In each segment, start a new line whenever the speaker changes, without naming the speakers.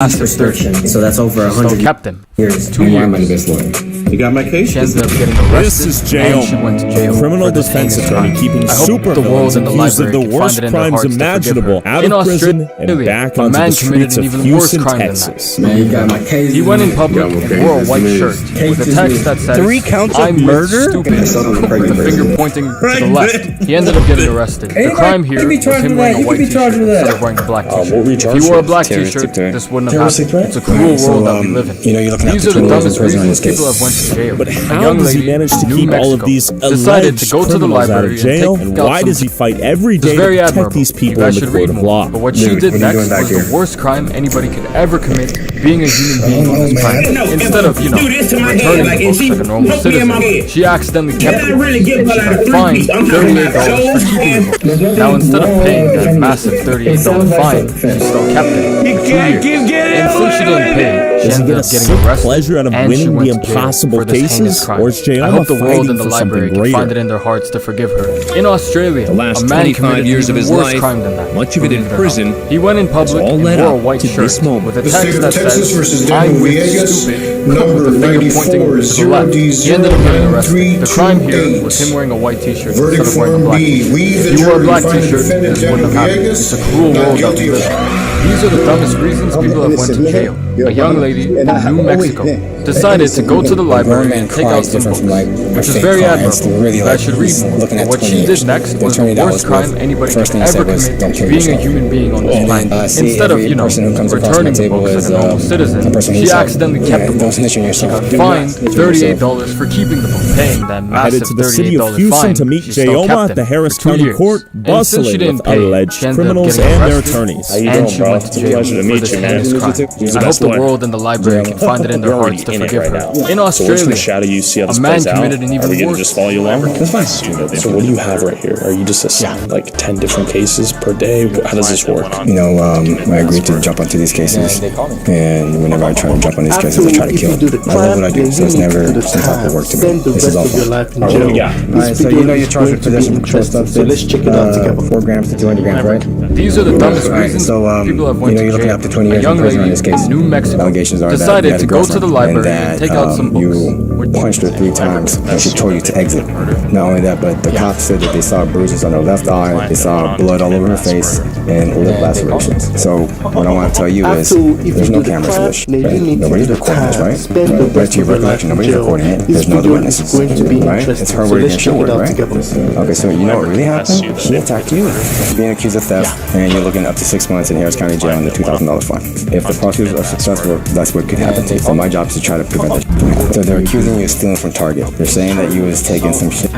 Restriction. So that's over 100
kept him.
years.
2 years.
My best lawyer.
You got my case?
She ended up getting
This
arrested
is
and she went to
Jayoma,
jail.
criminal defense attorney keeping super villains accused of the worst crimes imaginable out of prison and back onto the streets of Houston, Texas.
Man, you got my case.
He went in public and wore a white shirt with a text that said,
3 counts of
"I'm
murder?"
stupid," with the finger pointing to the left. He ended up getting arrested. The crime here was him wearing a white t-shirt instead of wearing a black t-shirt. If he wore a black t-shirt, this wouldn't have happened. It's a cruel world that we live in. These are the dumbest reasons people have went to jail.
But
A
how
young
does he
lady
manage to
in New
keep all of
Mexico
these
decided to
alleged
go to the
criminals out
library
of jail?
and
And
take out
why
some
does he fight every
It's
day
very
to protect
admirable.
these
You
people in
guys
the
should
court
read
of
more.
law?
But what she did next was the worst crime anybody could ever commit, being a human being on this planet. Instead of, returning the books like a normal citizen, she accidentally kept them. She got fined $38 for keeping the books. Now instead of paying that massive $38 fine, she still kept it.
He can't keep getting
And since she didn't pay, she
Does he
ended
get a
up getting
sick
arrested.
pleasure out of
and she
winning
went
the
to jail
impossible
for this heinous
cases?
crime.
Or is Jayoma
I hope the world
fighting
and the
for
library
something
can find
greater?
it in their hearts to forgive her. In Australia,
The last
a man
25
committed
years
an
of
even
his
worse
life,
crime than that.
much of it in
Believe or not.
prison,
He went in public
all
and
led
wore a
up
white
to
shirt
this moment.
with a
The
text
state of
that
Texas versus
says,
Daniel
"I'm with
Villegas,
stupid,"
number
with the finger pointing
94
to the left. He ended up getting arrested. The crime here
0D028.
was him wearing a white t-shirt
Verdict
instead of wearing a
form
black
B.
t-shirt.
We, the
If you wore a
jury,
black
find
t-shirt,
defendant
this wouldn't have
Daniel
happened.
Villegas
It's a cruel
not
world that we
guilty.
live in. These are the dumbest reasons people have went to jail. A young lady in New Mexico decided to go to the library and take out some books, which is very admirable. You guys should read more. But what she did next was the worst crime anybody could ever commit, being a human being on this planet. Instead of, returning the books like a normal citizen, she accidentally kept the books. She got fined $38 for keeping the book, paying that
Headed
massive
to the city of
$38
Houston
fine.
to meet
She still
Jayoma
kept
at the
them
Harris
for 2
County
years.
Court,
And since she
bustling
didn't
with
pay,
alleged
she ended up
criminals
getting
and their
arrested,
attorneys.
and she went to jail for this heinous crime. I hope the world and the library can find it in their hearts to forgive her. In Australia,
shadow you see how this
a man
plays out?
committed an
Are we
even
gonna
worse.
just follow you along?
That's fine.
So what do you have right here? Are you just assigned like 10 different cases per day? How does this work?
I agreed to jump onto these cases, and whenever I try to jump on these cases, I try to kill them. I love what I do, so it's never some type of work to me. This is all fun. Alright, so you're charged with possession of controlled substance, 4 grams to 200 grams, right?
These are the dumbest
Alright,
reasons
so
people have went
you're
to
looking
jail.
up to 20
A
years in
young
prison on
lady
this case.
in New Mexico
Allegations are that you
decided
had
to
a
go to the
girlfriend,
library
and
and take out some books.
you punched her 3 times, and she told you to exit. Not only that, but the cops said that they saw bruises on her left eye, they saw blood all over her face, and lip lacerations. So what I want to tell you is, there's no cameras for this. Nobody's recording this, right? Right to your recollection, nobody's recording it. There's no other witnesses, right? It's her word against your word, right? Okay, so you know what really happened? She attacked you, being accused of theft, and you're looking up to 6 months in Harris County Jail and a $2,000 fine. If the prosecutors are successful, that's what could happen to you. So my job is to try to prevent that. So they're accusing you of stealing from Target. They're saying that you was taking some shit.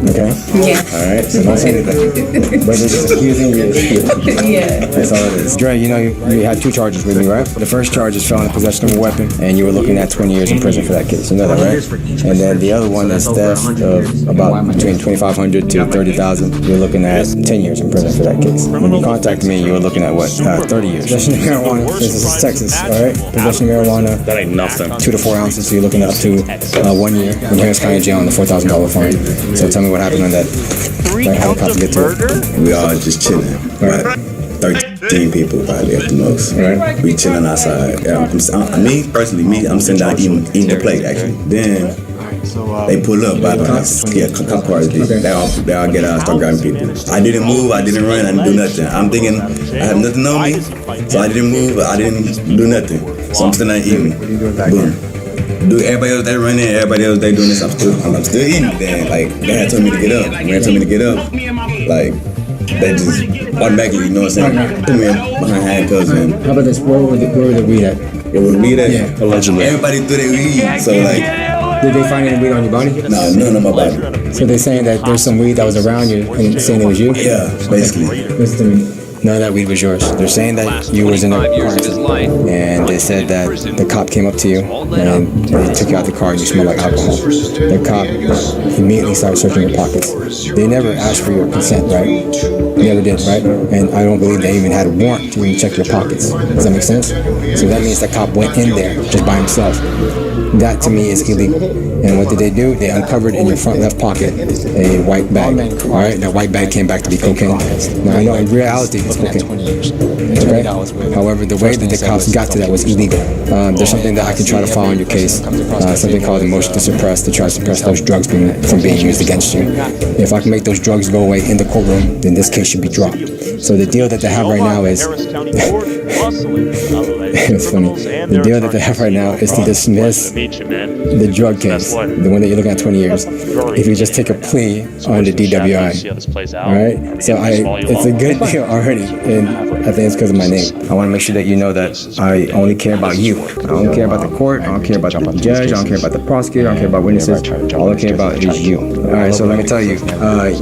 Okay?
Yeah.
Alright, so don't say anything. But they're just accusing you of stealing.
Yeah.
That's all it is. Dre, you had 2 charges with me, right? The first charge is felon in possession of a weapon, and you were looking at 20 years in prison for that case. You know that, right? And then the other one is theft of about between $2,500 to $30,000. You're looking at 10 years in prison for that case. When you contacted me, you were looking at what? 30 years. Possession of marijuana. This is Texas, alright? Possession of marijuana.
That ain't nothing.
2 to 4 ounces, so you're looking at up to 1 year in Harris County Jail on the $4,000 fine. So tell me what happened on that. Like, how the cops get to it.
We all just chilling. Right. 13 people probably at the most.
Right.
We chilling outside. I'm sitting down eating the plate actually. Then they pull up by us. Yeah, cop cars did. They all get out and start grabbing people. I didn't move, I didn't run, I didn't do nothing. I'm thinking I have nothing on me, so I didn't move, I didn't do nothing. So I'm still not eating. Boom. Do everybody else they running, everybody else they doing this, I'm still eating. Then they had told me to get up. When they told me to get up, they just automatically, you know what I'm saying, put me behind handcuffs and
How about this? Where were the weed at?
it was weed at.
Yeah.
Allegedly.
Everybody threw their weed, so
Did they find any weed on your body?
nah, none on my body.
So they're saying that there's some weed that was around you and saying it was you?
Yeah, basically.
Listen to me. None of that weed was yours. They're saying that you was in a car accident, and they said that the cop came up to you and they took you out the car and you smelled like alcohol. The cop immediately started searching your pockets. They never asked for your consent, right? They never did, right? And I don't believe they even had a warrant to even check your pockets. Does that make sense? So that means the cop went in there just by himself. That to me is illegal. And what did they do? They uncovered in your front left pocket a white bag. All right, that white bag came back to be cocaine. Now I know in reality looking at 20 years. Okay? However, the way that the cops got to that was illegal. There's something that I can try to file on your case, something called a motion to suppress, to try to suppress those drugs from being used against you. If I can make those drugs go away in the courtroom, then this case should be dropped. So the deal that they have right now is, it's funny, the deal that they have right now is to dismiss the drug case, the one that you're looking at 20 years, if you just take a plea on the DWI. Alright? So it's a good deal already, and I think it's because of my name. I want to make sure that you know that I only care about you. I don't care about the court, I don't care about the judge, I don't care about the prosecutor, I don't care about witnesses. All I care about is you. Alright, so let me tell you,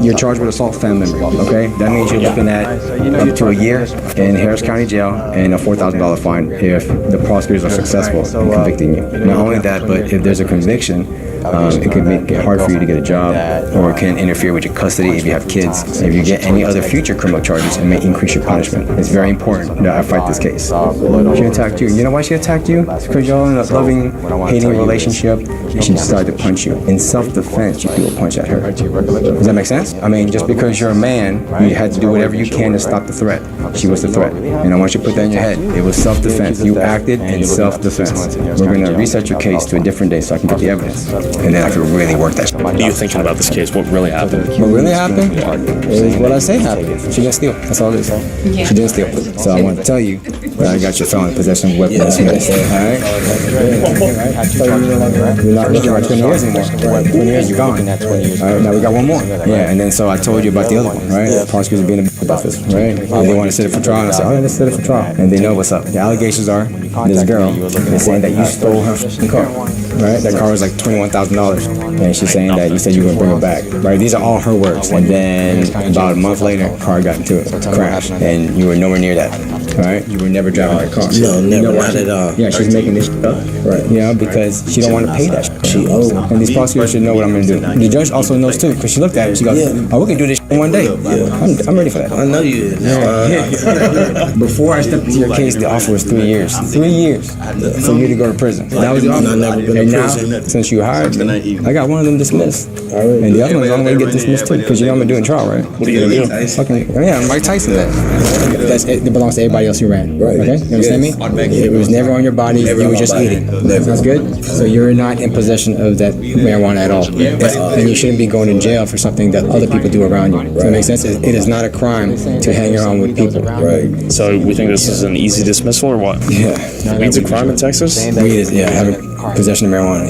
you're charged with assault family member, okay? That means you're looking at up to a year in Harris County Jail and a $4,000 fine if the prosecutors are successful in convicting you. Not only that, but if there's a conviction, it could make it hard for you to get a job, or it can interfere with your custody if you have kids. If you get any other future criminal charges, it may increase your punishment. It's very important that I fight this case. She attacked you. You know why she attacked you? It's because you're in a loving, hating relationship, and she decided to punch you. In self-defense, you threw a punch at her. Does that make sense? I mean, just because you're a man, you had to do whatever you can to stop the threat. She was the threat. And I want you to put that in your head. It was self-defense. You acted in self-defense. We're going to reset your case to a different day so I can get the evidence. And then I can really work that.
What are you thinking about this case? What really happened?
What really happened is what I say happened. She didn't steal. That's all it is. She didn't steal. So I want to tell you that I got your felon possession of weapon dismissed. Alright? You're not looking at 20 years anymore. 20 years, you're gone. Alright, now we got one more. Yeah, and then so I told you about the other one, right? The prosecutors being a bitch about this, right? And they want to set it for trial, and I said, all right, let's set it for trial. And they know what's up. The allegations are, this girl is saying that you stole her car. Right? That car was like $21,000. And she's saying that you said you were going to bring it back. Right? These are all her words. And then about a month later, car got into it, crashed. And you were nowhere near that. Right? You were never driving that car.
No, never, not at all.
Yeah, she's making this up. Right. Yeah, because she don't want to pay that shit.
She owed.
And these prosecutors should know what I'm going to do. The judge also knows too, because she looked at it. She goes, oh, we can do this shit in one day. I'm ready for that.
I know you is.
Before I stepped into your case, the offer was 3 years. 3 years for you to go to prison. That was the offer.
I've never been
and
to
now,
prison.
since you hired me, I got one of them dismissed. And the other one's on the way to get dismissed too, because you know I'm going to do in trial, right?
What are you going to do?
Fucking, yeah, I'm Mike Tyson. It belongs to everybody else who ran.
Right.
Okay? You understand me? It was never on your body. You were just eating. Sounds good? So you're not in possession of that marijuana at all. And you shouldn't be going to jail for something that other people do around you. Does that make sense? It is not a crime to hang around with people.
Right.
So we think this is an easy dismissal or what?
Yeah.
Weed's a crime in Texas?
Weed is, having possession of marijuana,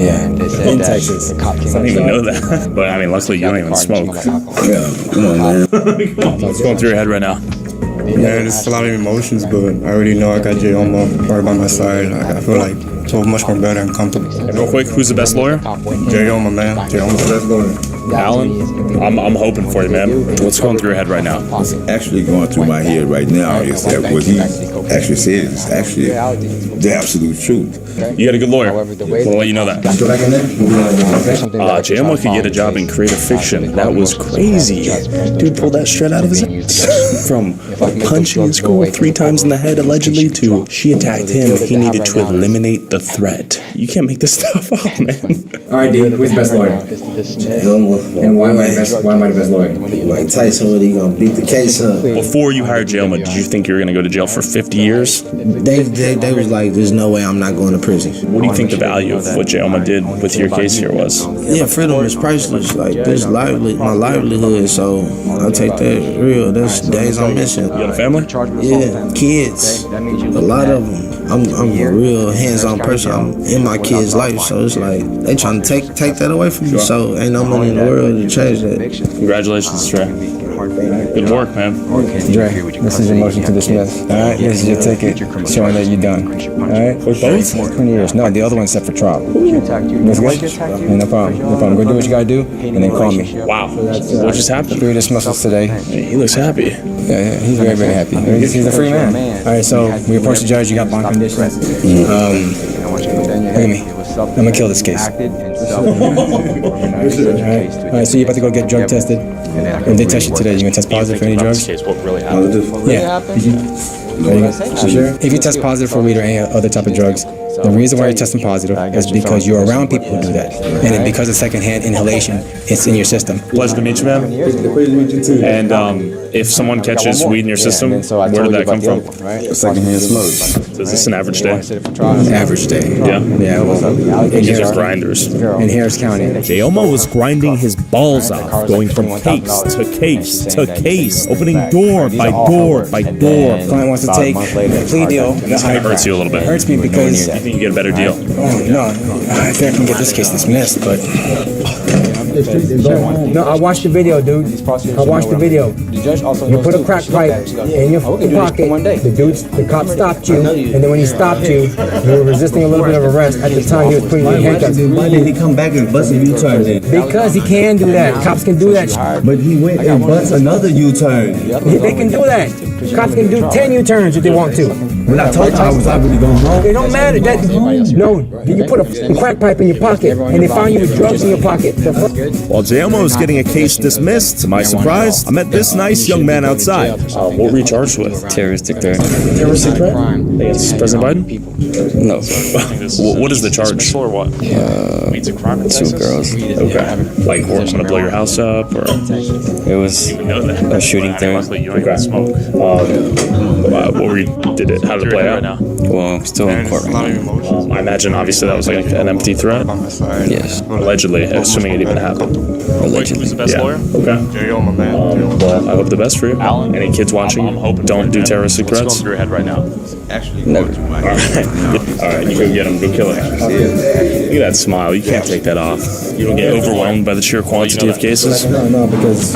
in Texas.
I didn't even know that. But I mean, luckily you don't even smoke.
Yeah, come on, man.
What's going through your head right now?
Yeah, there's a lot of emotions, but I already know I got Jayoma right by my side. I feel like so much more better and comfortable.
And real quick, who's the best lawyer?
Jayoma, man. Jayoma's the best lawyer.
Alan? I'm hoping for you, man. What's going through your head right now?
What's actually going through my head right now is that what he actually said is actually the absolute truth.
You got a good lawyer. Want to let you know that. Jayoma could get a job in creative fiction. That was crazy. Dude pulled that shit out of his ass. From punching his girl 3 times in the head allegedly to she attacked him. He needed to eliminate the threat. You can't make this stuff up, man.
All right, dude. Who's the best lawyer? And why am I the best lawyer?
Mike Tyson, what, he gonna beat the case up?
Before you hired Jayoma, did you think you were going to go to jail for 50 years?
They was like, there's no way I'm not going to prison.
What do you think the value of what Jayoma did with your case here was?
Yeah, freedom is priceless. Like, this my livelihood, so I take that real. That's days I'm missing.
You got a family?
Yeah, kids. A lot of them. I'm a real hands-on person. I'm in my kids' life, so it's like they trying to take that away from me. So ain't no money in the world to change that.
Congratulations, Trey. Good work, man.
Dre, this is your motion to dismiss. Alright, this is your ticket showing that you're done. Alright?
For both?
20 years. No, the other one's set for trial. That's good? Yeah, no problem. No problem. Go do what you gotta do, and then call me.
Wow. What just happened?
3 dismissals today.
He looks happy.
Yeah, he's very, very happy. He's a free man. Alright, so we approach the judge, you got bond conditions. Look at me. I'm gonna kill this case. Alright, so you're about to go get drug tested. If they test you today, you gonna test positive for any drugs?
What really happened?
Yeah. Sure. If you test positive for weed or any other type of drugs, the reason why you're testing positive is because you're around people who do that. And then because of secondhand inhalation, it's in your system.
Pleasure to meet you, man. And if someone catches weed in your system, where did that come from?
Secondhand smoke.
So is this an average day?
Average day.
Yeah.
Yeah, well,
These are grinders.
in Harris County.
Jayoma was grinding his balls off, going from case to case to case, opening door by door by door.
Client wants to take a plea deal.
This kind of hurts you a little bit.
It hurts me because
You think you get a better deal?
no, I think I can get this case dismissed, but
No, I watched the video, dude. I watched the video. You put a crack pipe in your pocket. The cop stopped you, and then when he stopped you, you were resisting a little bit of arrest. At the time, he was putting you in handcuffs.
Why did he come back and bust a U-turn then?
Because he can do that. Cops can do that.
But he went and bust another U-turn.
They can do that. Cops can do 10 U-turns if they want to.
When I told you I was already going home.
It don't matter. No, you put a crack pipe in your pocket, and they found you with drugs in your pocket.
While Jayoma was getting a case dismissed, to my surprise, I met this nice young man outside.
What were you charged with?
Terroristic threat.
Terroristic threat? Against President Biden?
No.
What is the charge?
2 girls.
Okay. Like, we're gonna blow your house up, or?
It was a shooting threat.
How did it play out?
Well, I'm still in court right now.
I imagine, obviously, that was like an empty threat.
Yes.
Allegedly, assuming it even happened.
Allegedly.
Yeah. Okay.
Jayoma, man.
Well, I hope the best for you. Any kids watching, don't do terroristic threats.
Never.
All right, you go get him. Go kill him. Look at that smile. You can't take that off. You don't get overwhelmed by the sheer quantity of cases.
no, because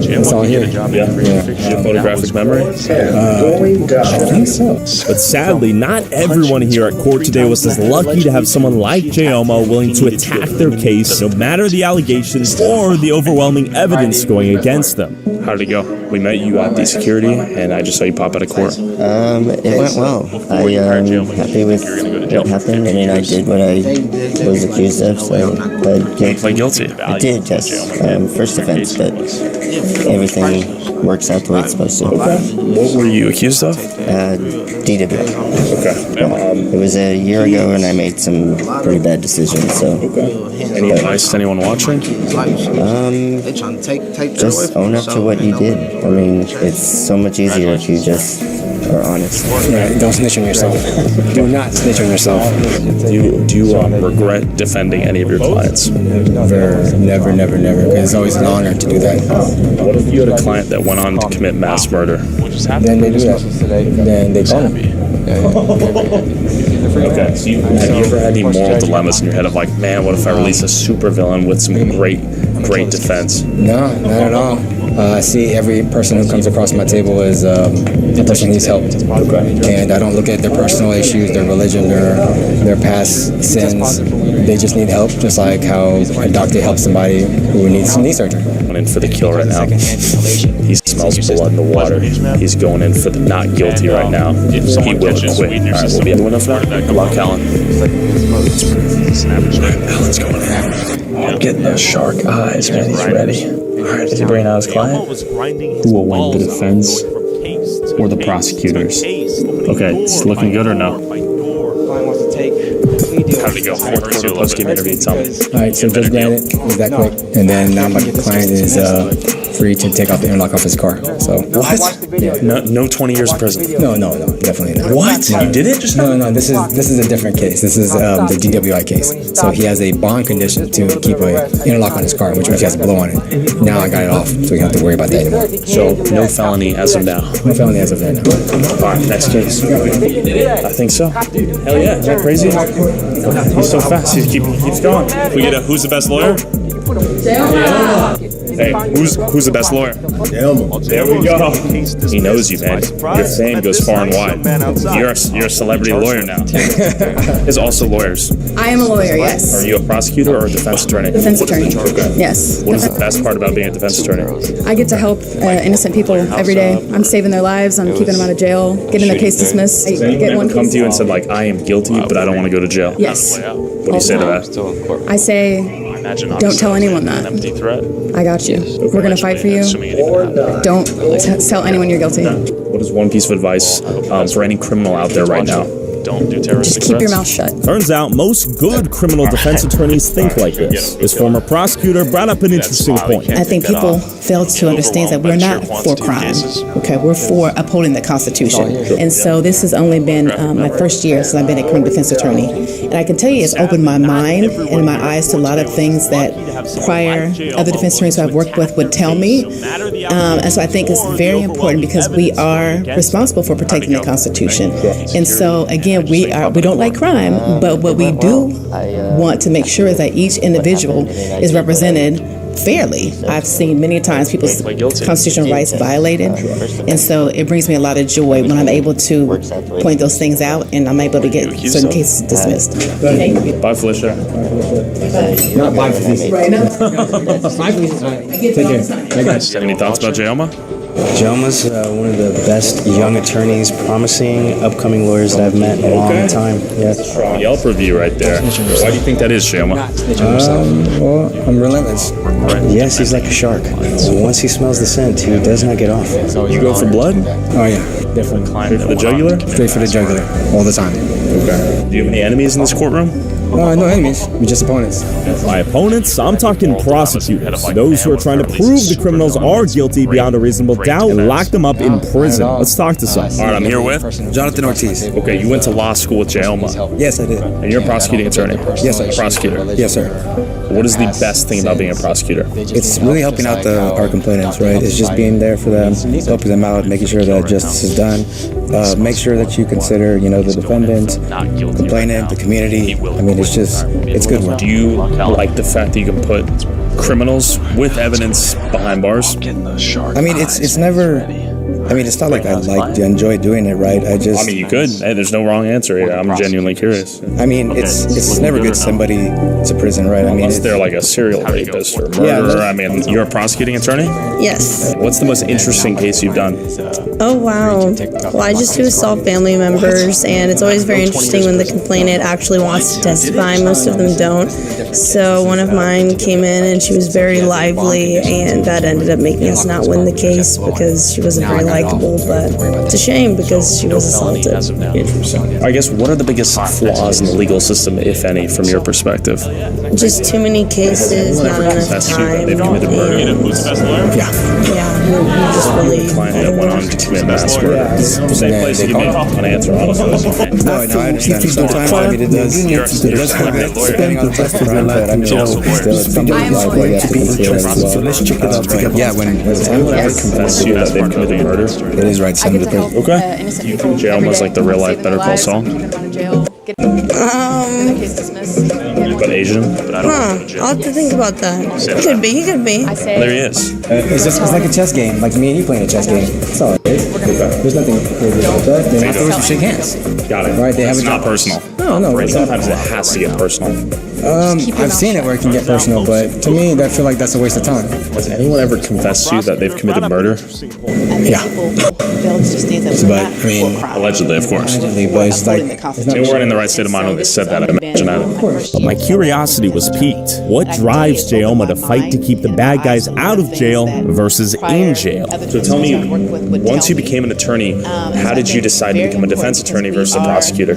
it's all here.
Yeah. Your photographic memory.
I think so.
But sadly, not everyone here at court today was as lucky to have someone like Jayoma willing to attack their case, no matter the allegations or the overwhelming evidence going against them.
How did it go? We met you at the security, and I just saw you pop out of court.
It went well. I am happy with what happened. I mean, I did what I was accused of, so
You pled guilty.
I did, yes. First offense, but everything works out the way it's supposed to.
What were you accused of?
DWI.
Okay.
It was a year ago, and I made some pretty bad decisions, so.
Any advice to anyone watching?
Just own up to what you did. I mean, it's so much easier if you just are honest.
Yeah, don't snitch on yourself. Do not snitch on yourself.
Do you regret defending any of your clients?
Never, because it's always an honor to do that.
What if you had a client that went on to commit mass murder?
Then they do that. Then they call me.
Okay, so have you ever had any moral dilemmas in your head of like, man, what if I release a supervillain with some great defense?
No, not at all. I see every person who comes across my table as a person who needs help. And I don't look at their personal issues, their religion, their past sins. They just need help, just like how a doctor helps somebody who needs some knee surgery.
Going in for the kill right now. He smells blood in the water. He's going in for the not guilty right now. He will quit. All right, we'll be enough now. Good luck, Alan. Alan's going in. I'm getting those shark eyes, man. He's ready. All right, is he bringing out his client? Who will win, the defense or the prosecutors? Okay, it's looking good or no? How did it go? Post-game interview, tell me.
All right, so Judge granted was that quick, and then now my client is free to take off the interlock off his car. So
what? Yeah. No 20 years in prison.
No, definitely not.
What?
No.
You did it just now?
No. This is a different case. This is the DWI case. So he has a bond condition to keep an interlock on his car, which means he has to blow on it. Now I got it off, so we don't have to worry about that anymore.
So no felony as of now.
No felony as of right now.
All right, next case. I think so. Hell yeah! Is that crazy? He's so fast. He keeps going. We get a who's the best lawyer? Hey, who's the best lawyer? There we go. He knows you, man. Your fame goes far and wide. You're a celebrity lawyer now. There's also lawyers.
I am a lawyer, yes.
Are you a prosecutor or a defense attorney?
Defense attorney. Yes.
What is the best part about being a defense attorney?
I get to help innocent people every day. I'm saving their lives. I'm keeping them out of jail, getting their case dismissed.
Has anyone come to you and said, like, I am guilty, but I don't want to go to jail?
Yes.
What do you say to that?
I say, Don't tell anyone that. I got you. We're going to fight for you. Don't tell anyone you're guilty.
What is one piece of advice for any criminal out there right now?
Don't do terroristic
Just keep your mouth shut.
Turns out most good criminal defense attorneys think like this. This former prosecutor brought up an interesting point.
I think people fail to understand that we're not for crime. Okay, we're for upholding the Constitution. And so this has only been my first year since I've been a criminal defense attorney. And I can tell you it's opened my mind and my eyes to a lot of things that prior other defense attorneys who I've worked with would tell me. And so I think it's very important because we are responsible for protecting the Constitution. And so again, we don't like crime, but what we do want to make sure is that each individual is represented fairly. I've seen many times people's constitutional rights violated, and so it brings me a lot of joy when I'm able to point those things out and I'm able to get certain cases dismissed.
Bye, Felicia.
Not bye, Felicia. Right now? Bye, Felicia. Take care.
Any thoughts about Jayoma?
Jayoma's one of the best young attorneys, promising upcoming lawyers that I've met in a long time. Yeah.
Strong Yelp review right there. Why do you think that is, Jayoma?
Well, I'm relentless.
Yes, he's like a shark. Once he smells the scent, he does not get off.
You go for blood?
Oh yeah, definitely.
Straight for the jugular?
Straight for the jugular, all the time.
Okay. Do you have any enemies in this courtroom?
No enemies. We're just opponents.
By opponents, I'm talking prosecutors. Those who are trying to prove the criminals are guilty beyond a reasonable doubt and lock them up in prison. Let's talk to some. All right, I'm here with
Jonathan Ortiz.
Okay, you went to law school with Jayoma.
Yes, I did.
And you're a prosecuting attorney?
Yes, sir.
Prosecutor?
Yes, sir.
What is the best thing about being a prosecutor?
It's really helping out our complainants, right? It's just being there for them, helping them out, making sure that justice is done. Make sure that you consider, the defendant, complainant, the community. I mean, it's good work.
Do you like the fact that you can put criminals with evidence behind bars?
I mean, it's never. I mean, it's not like I enjoy doing it, right?
I mean, you could. Hey, there's no wrong answer here. I'm genuinely curious.
I mean, it's never good to send somebody to prison, right? I mean,
unless they're like a serial rapist or murderer. I mean, you're a prosecuting attorney?
Yes.
What's the most interesting case you've done?
Oh, wow. Well, I just do assault family members, and it's always very interesting when the complainant actually wants to testify. Most of them don't. So one of mine came in, and she was very lively, and that ended up making us not win the case because she wasn't very likable, but it's a shame because she was assaulted.
I guess, what are the biggest flaws in the legal system, if any, from your perspective?
Just too many cases, not enough time.
They've committed murder.
Yeah, we just really...
The client that went on to commit mass murder. Same place you made an answer, honestly.
No, I understand. Sometimes, I mean, it does depending on the type of crime, but I mean, still, it's something like you have to consider as well. Yeah, when
anyone ever confess to you that they've committed murder?
It is right to send them to prison.
Okay. Do you think Jayoma was like the real life Better Call Saul? But Asian?
I'll have to think about that. He could be.
Well, there he is.
It's like a chess game, like me and you playing a chess game. That's all it is. There's nothing crazy about that. Then afterwards we shake hands.
Got it.
Right? They have
it's not personal.
No.
Sometimes it has to get personal.
I've seen it where it can get personal, but to me, I feel like that's a waste of time.
Has anyone ever confessed to you that they've committed murder?
Yeah. But, I mean...
Allegedly, of course.
Allegedly, but it's like...
They weren't in the right state of mind when they said that, I imagine that. But my curiosity was piqued. What drives Jayoma to fight to keep the bad guys out of jail versus in jail? So tell me, once you became an attorney, how did you decide to become a defense attorney versus a prosecutor?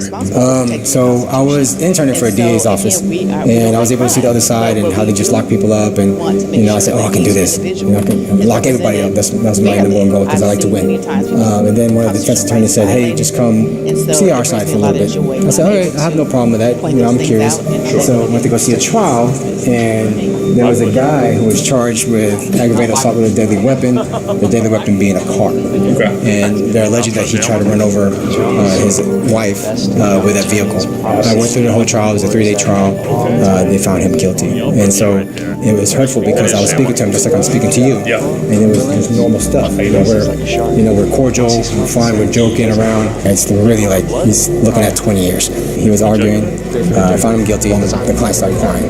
So I was interning for a DA's office, and I was able to see the other side and how they just lock people up, and I said, I can do this. I can lock everybody up. That's my number one goal because I like to win. And then one of the defense attorneys said, hey, just come see our side for a little bit. I said, all right, I have no problem with that. I'm curious. So I went to go see a trial, and there was a guy who was charged with aggravated assault with a deadly weapon, the deadly weapon being a car. And they're alleging that he tried to run over his wife with that vehicle. I went through the whole trial. It was a 3-day trial. They found him guilty. And so it was hurtful because I was speaking to him just like I'm speaking to you. And it was just normal stuff. We're cordial, we're fine, we're joking around. It's really like he's looking at 20 years. He was arguing, found him guilty, and the client started crying.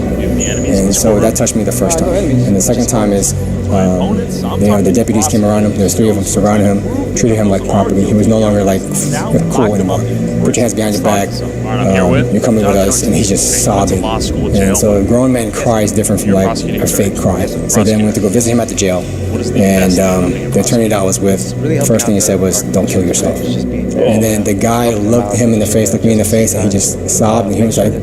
And so that touched me the first time. And the second time is
The deputies came around him. There was 3 of them surrounding him, treated him like property. He was no longer like cool anymore. Put your hands behind your back. You're coming with us, and he's just sobbing. And so a grown man cry is different from like a fake cry. So then we went to go visit him at the jail, and the attorney that I was with, the first thing he said was, "Don't kill yourself." And then the guy looked him in the face, looked me in the face, and he just sobbed, and he was like,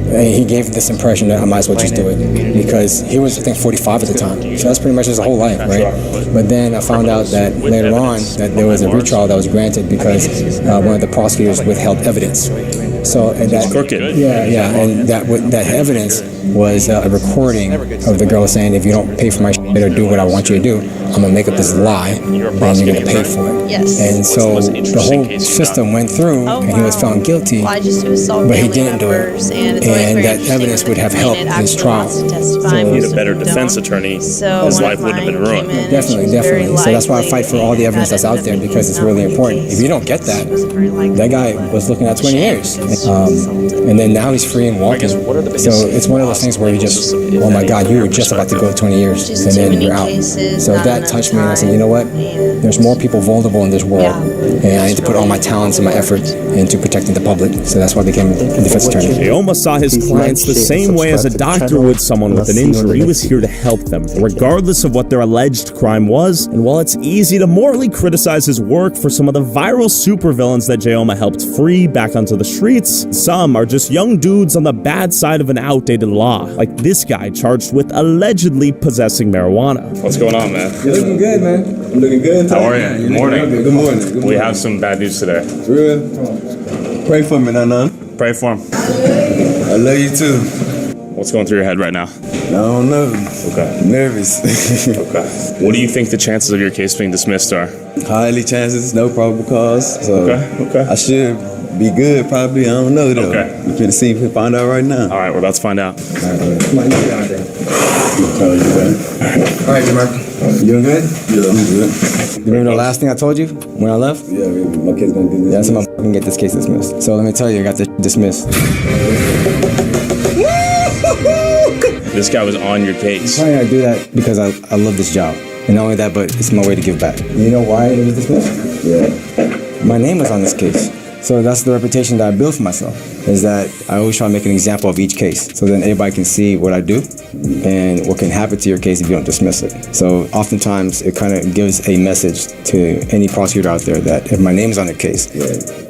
he gave this impression that I might as well just do it, because he was, I think, 45 at the time. So that's pretty much his whole life, right? But then I found out that later on that there was a retrial that was granted because one of the prosecutors withheld evidence. So and that
crooked.
Yeah, and that evidence was a recording of the girl saying, "If you don't pay for my shit or do what I want you to do, I'm gonna make up this lie, and you're gonna pay for it."
Yes.
And so the whole system went through, and he was found guilty, but he didn't do it. And that evidence would have helped his trial.
So if he had a better defense attorney, his life wouldn't have been ruined.
Definitely. So that's why I fight for all the evidence that's out there, because it's really important. If you don't get that, that guy was looking at 20 years. And then now he's free and walking. So it's one of those things where you just, oh my God, you were just about to go 20 years, and then you're out. So that touched me, and I said, you know what? There's more people vulnerable in this world, and I need to put all my talents and my effort into protecting the public. So that's why I became a defense attorney.
Jayoma saw his clients the same way as a doctor would someone with an injury. He was here to help them, regardless of what their alleged crime was. And while it's easy to morally criticize his work for some of the viral supervillains that Jayoma helped free back onto the streets, some are just young dudes on the bad side of an outdated law, like this guy charged with allegedly possessing marijuana. What's going on, man?
You're looking good, man.
I'm looking good.
How are you? Good morning.
Good morning.
We have some bad news today.
For real? Pray for me, Nana.
Pray for him.
I love you too.
What's going through your head right now?
I don't know.
Okay.
Nervous.
Okay. What do you think the chances of your case being dismissed are?
Highly chances, no probable cause. So
Okay.
I should be good, probably. I don't know though.
Okay.
We finna see if we find out right now.
All right, we're about to find out.
Come on, you get out there. All right, Jamar. You doing good?
Yeah, I'm good.
You remember the last thing I told you when I left?
Yeah, my kid's gonna do this.
Yeah, I'm gonna get this case dismissed. So let me tell you, I got this dismissed.
This guy was on your case.
Why did I do that? Because I love this job. And not only that, but it's my way to give back. You know why it was dismissed?
Yeah.
My name was on this case. So that's the reputation that I built for myself, is that I always try to make an example of each case, so then everybody can see what I do and what can happen to your case if you don't dismiss it. So oftentimes it kind of gives a message to any prosecutor out there that if my name's on the case,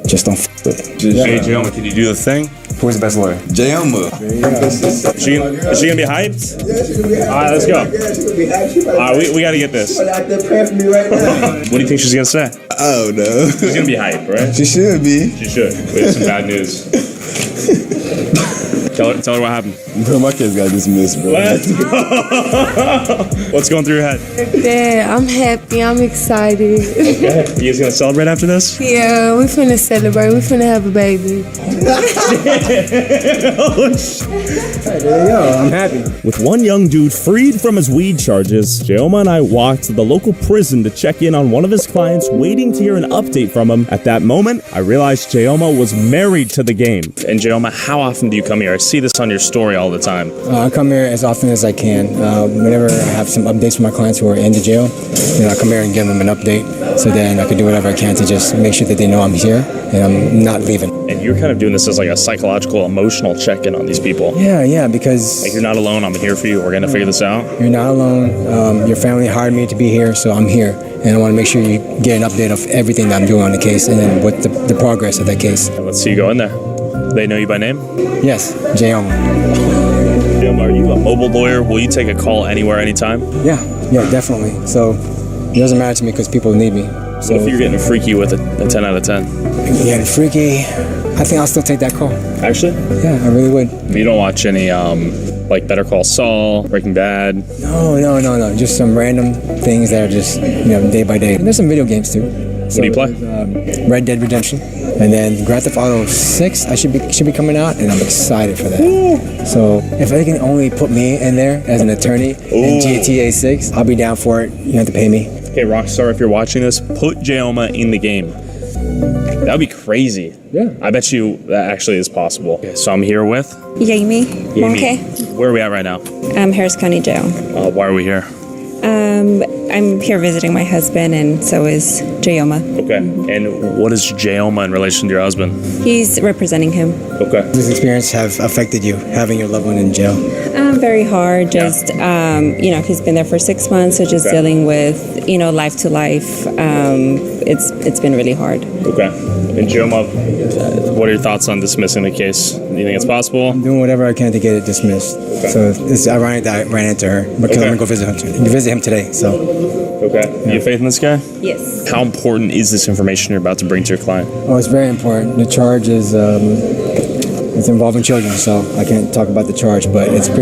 just don't f with it.
Hey, Jayoma, can you do the thing?
Who's the best lawyer?
Jayoma.
Is she gonna be hyped?
Yeah, she's gonna be hyped.
All right, let's go.
Yeah, she's gonna be hyped.
All right, we gotta get this.
She's out there praying for me right now.
What do you think she's gonna say?
I don't know.
She's gonna be hyped, right?
She should be.
She should. We have some bad news. Tell her what happened.
Bro, my kids got dismissed, bro.
Let's go. What's going through your head?
Dad, I'm happy. I'm excited.
Okay. You guys gonna celebrate after this?
Yeah, we finna celebrate. We finna have a baby.
There you go. I'm happy.
With one young dude freed from his weed charges, Jayoma and I walked to the local prison to check in on one of his clients, waiting to hear an update from him. At that moment, I realized Jayoma was married to the game. And Jayoma, how often do you come here? I see this on your story all the time.
I come here as often as I can. Whenever I have some updates from my clients who are in the jail, I come here and give them an update, so then I can do whatever I can to just make sure that they know I'm here and I'm not leaving.
And you're kind of doing this as like a psychological, emotional check-in on these people.
Yeah, because
like you're not alone. I'm here for you. We're gonna figure this out.
You're not alone. Your family hired me to be here, so I'm here, and I want to make sure you get an update of everything that I'm doing on the case and then what the progress of that case.
Let's see you go in there. They know you by name?
Yes, Jayoma.
Jayoma, are you a mobile lawyer? Will you take a call anywhere, anytime?
Yeah, definitely. So it doesn't matter to me because people need me. So
what if you're getting freaky with a 10 out of 10?
Getting freaky? I think I'll still take that call.
Actually?
Yeah, I really would.
You don't watch any like Better Call Saul, Breaking Bad?
No. Just some random things that are just day by day. And there's some video games too.
What do you play?
Red Dead Redemption. And then Grand Theft Auto 6 I should be coming out, and I'm excited for that. Ooh. So if they can only put me in there as an attorney in GTA 6, I'll be down for it. You have to pay me.
Okay, Rockstar, if you're watching this, put Jayoma in the game. That would be crazy.
Yeah.
I bet you that actually is possible. Okay, so I'm here with?
Jamie.
Okay. Where are we at right now?
Harris County Jail.
Why are we here?
I'm here visiting my husband, and so is Jayoma.
Okay. And what is Jayoma in relation to your husband?
He's representing him.
Okay.
Does this experience have affected you, having your loved one in jail?
Very hard. Just, he's been there for 6 months, so just dealing with, life to life. It's been really hard.
Okay. And Jayoma, what are your thoughts on dismissing the case? Do you think it's possible?
I'm doing whatever I can to get it dismissed.
Okay.
So it's ironic that I ran into her because I'm going to go visit him today. So.
Okay. You have faith in this guy?
Yes.
How important is this information you're about to bring to your client?
Oh, it's very important. The charge is it's involving children, so I can't talk about the charge, but it's pretty